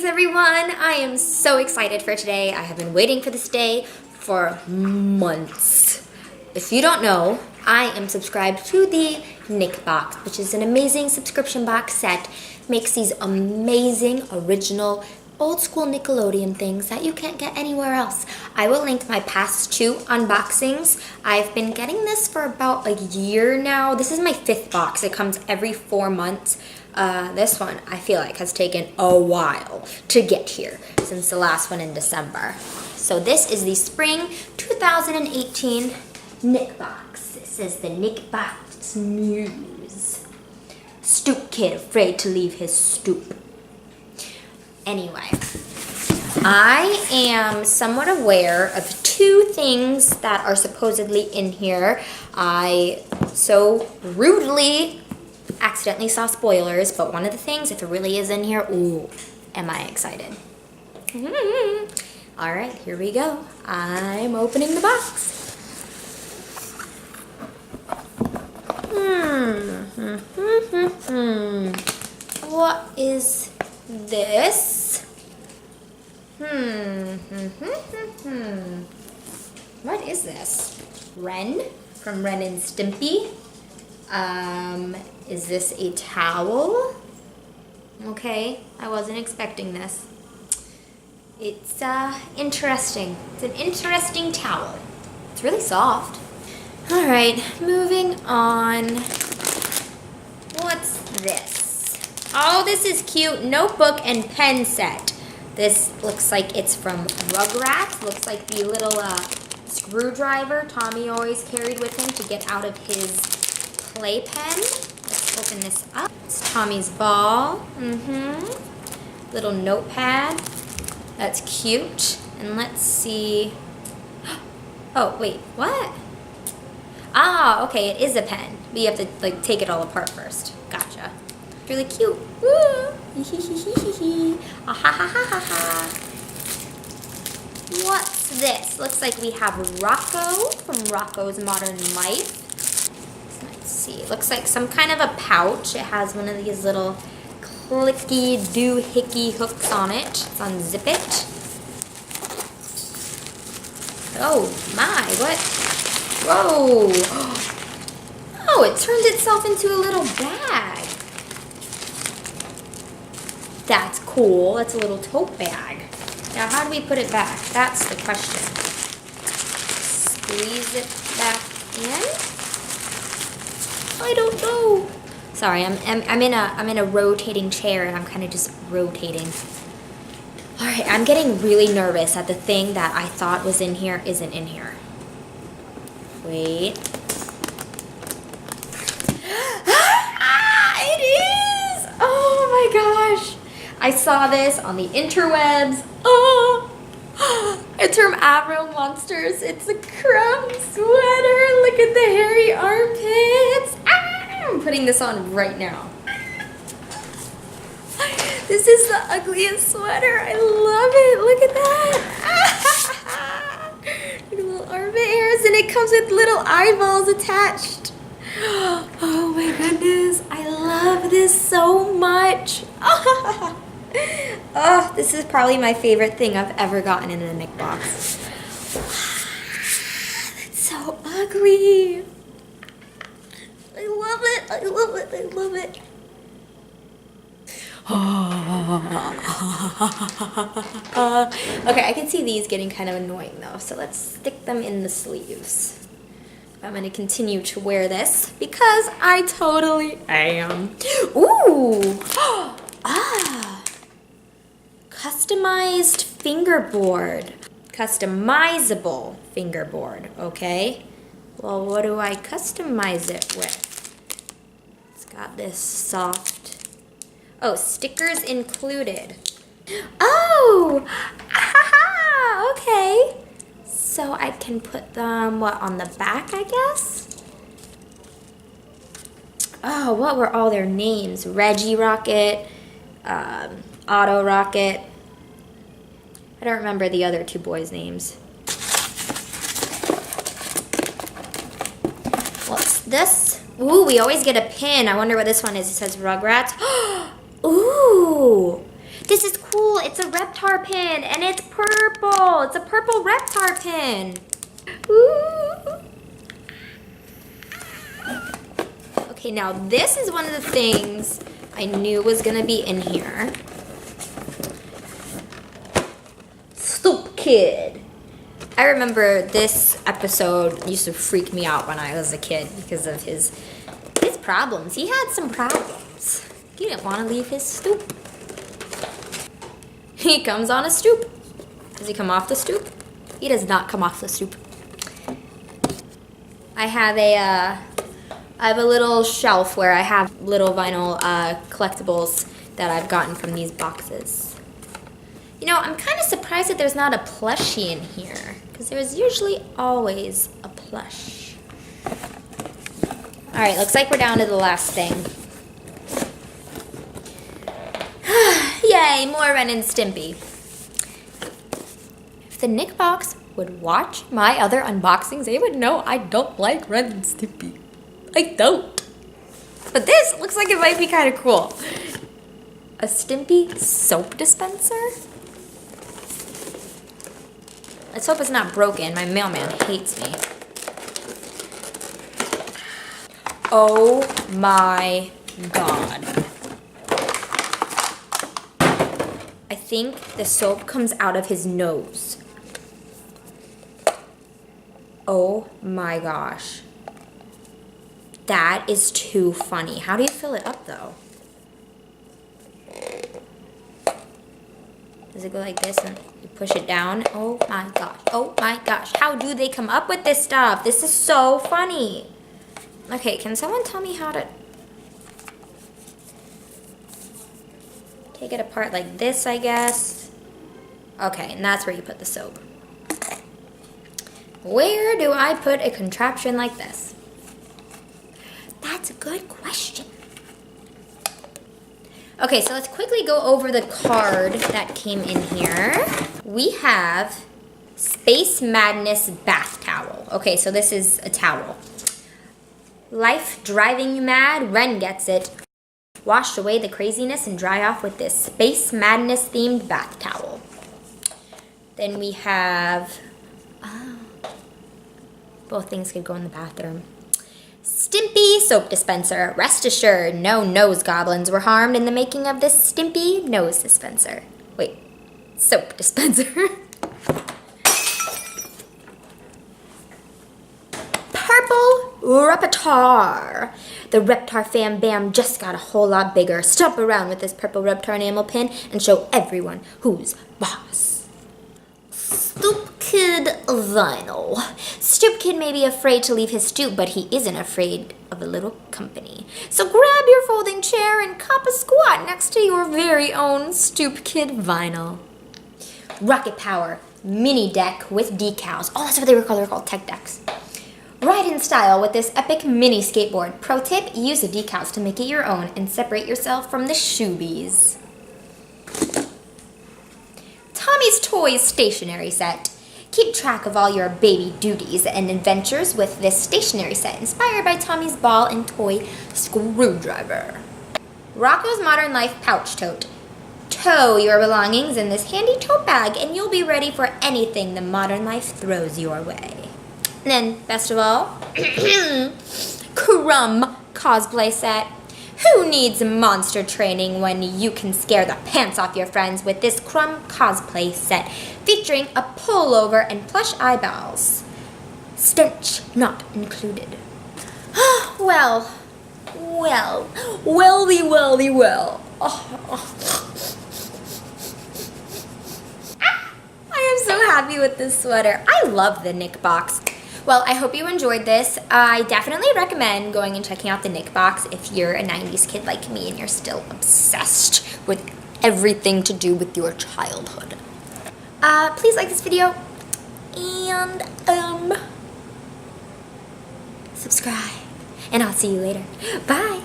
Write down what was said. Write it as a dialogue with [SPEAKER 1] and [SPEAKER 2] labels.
[SPEAKER 1] Greetings everyone! I am so excited for today. I have been waiting for this day for months. If you don't know, I am subscribed to the Nick box, which is an amazing subscription box set. Makes these amazing, original, old school Nickelodeon things that you can't get anywhere else. I will link my past 2 unboxings. I've been getting this for about a year now. This is my 5th box. It comes every 4 months. This one, I feel like, has taken a while to get here since the last one in December. So this is the Spring 2018 Nick box. This is the Nick box news. Stoop Kid afraid to leave his stoop. Anyway, I am somewhat aware of 2 things that are supposedly in here. I so rudely accidentally saw spoilers, but one of the things, if it really is in here, ooh, am I excited. All right, here we go. I'm opening the box. What is this? What is this? Ren from Ren and Stimpy. Is this a towel? Okay, I wasn't expecting this. It's interesting. It's an interesting towel. It's really soft. All right, moving on. What's this? Oh, this is cute. Notebook and pen set. This looks like it's from Rugrats. Looks like the little screwdriver Tommy always carried with him to get out of his playpen. Let's open this up. It's Tommy's ball. Little notepad. That's cute. And let's see. Oh, wait, what? Ah, okay, it is a pen. But you have to like take it all apart first. Gotcha. Really cute. Woo! What's this? Looks like we have Rocko from Rocko's Modern Life. Let's see. It looks like some kind of a pouch. It has one of these little clicky doohickey hooks on it. Let's unzip it. Oh my, what? Whoa! Oh, it turned itself into a little bag. That's cool. That's a little tote bag. Now, how do we put it back? That's the question. Squeeze it back in? I don't know. Sorry, I'm in a rotating chair and I'm kind of just rotating. All right, I'm getting really nervous that the thing that I thought was in here isn't in here. Wait. It is! Oh my gosh. I saw this on the interwebs. Oh, it's from Avro Monsters. It's a Krumm sweater. Look at the hairy armpits. I'm putting this on right now. This is the ugliest sweater. I love it. Look at that. Little armpit hairs, and it comes with little eyeballs attached. Oh my goodness. I love this so much. Oh, this is probably my favorite thing I've ever gotten in a Nick box. That's so ugly. I love it. I love it. I love it. Okay, I can see these getting kind of annoying though, so let's stick them in the sleeves. I'm going to continue to wear this because I totally am. Ooh! Customized fingerboard. Customizable fingerboard, okay? Well, what do I customize it with? It's got this soft... Oh, stickers included. Oh! Okay. So I can put them, what, on the back, I guess? Oh, what were all their names? Reggie Rocket, Auto Rocket. I don't remember the other 2 boys' names. What's this? Ooh, we always get a pin. I wonder what this one is. It says Rugrats. Ooh! This is cool. It's a Reptar pin and it's purple. It's a purple Reptar pin. Ooh. Okay, now this is one of the things I knew was gonna be in here. Stoop Kid. I remember this episode used to freak me out when I was a kid because of his problems. He had some problems. He didn't want to leave his stoop. He comes on a stoop. Does he come off the stoop? He does not come off the stoop. I have a little shelf where I have little vinyl collectibles that I've gotten from these boxes. You know, I'm kind of surprised that there's not a plushie in here, because there's usually always a plush. All right, looks like we're down to the last thing. Yay, more Ren and Stimpy. If the Nick box would watch my other unboxings, they would know I don't like Ren and Stimpy. I don't. But this looks like it might be kind of cool. A Stimpy soap dispenser? Let's hope it's not broken. My mailman hates me. Oh my God. I think the soap comes out of his nose. Oh my gosh. That is too funny. How do you fill it up though? Does it go like this and you push it down? Oh my gosh. Oh my gosh. How do they come up with this stuff? This is so funny. Okay, can someone tell me how to take it apart like this, I guess? Okay, and that's where you put the soap. Where do I put a contraption like this? That's a good question. Okay, so let's quickly go over the card that came in here. We have Space Madness Bath Towel. Okay, so this is a towel. Life driving you mad? Ren gets it. Wash away the craziness and dry off with this Space Madness themed bath towel. Then we have, both things could go in the bathroom. Stimpy soap dispenser. Rest assured, no nose goblins were harmed in the making of this Stimpy nose dispenser. Wait, soap dispenser. Purple Reptar. The Reptar fam bam just got a whole lot bigger. Stomp around with this purple Reptar enamel pin and show everyone who's boss. Stoop Kid Vinyl. Stoop Kid may be afraid to leave his stoop, but he isn't afraid of a little company. So grab your folding chair and cop a squat next to your very own Stoop Kid Vinyl. Rocket Power mini deck with decals. Oh, that's what they were called. They were called tech decks. Ride in style with this epic mini skateboard. Pro tip, use the decals to make it your own and separate yourself from the shoobies. Tommy's Toys stationery set. Keep track of all your baby duties and adventures with this stationery set inspired by Tommy's ball and toy screwdriver. Rocko's Modern Life pouch tote. Tow your belongings in this handy tote bag and you'll be ready for anything the modern life throws your way. And then, best of all, Krumm Cosplay Set. Who needs monster training when you can scare the pants off your friends with this Krumm Cosplay Set featuring a pullover and plush eyeballs? Stench not included. Well. I am so happy with this sweater. I love the Nick box. Well, I hope you enjoyed this. I definitely recommend going and checking out the Nick box if you're a 90s kid like me and you're still obsessed with everything to do with your childhood. Please like this video and subscribe. And I'll see you later. Bye.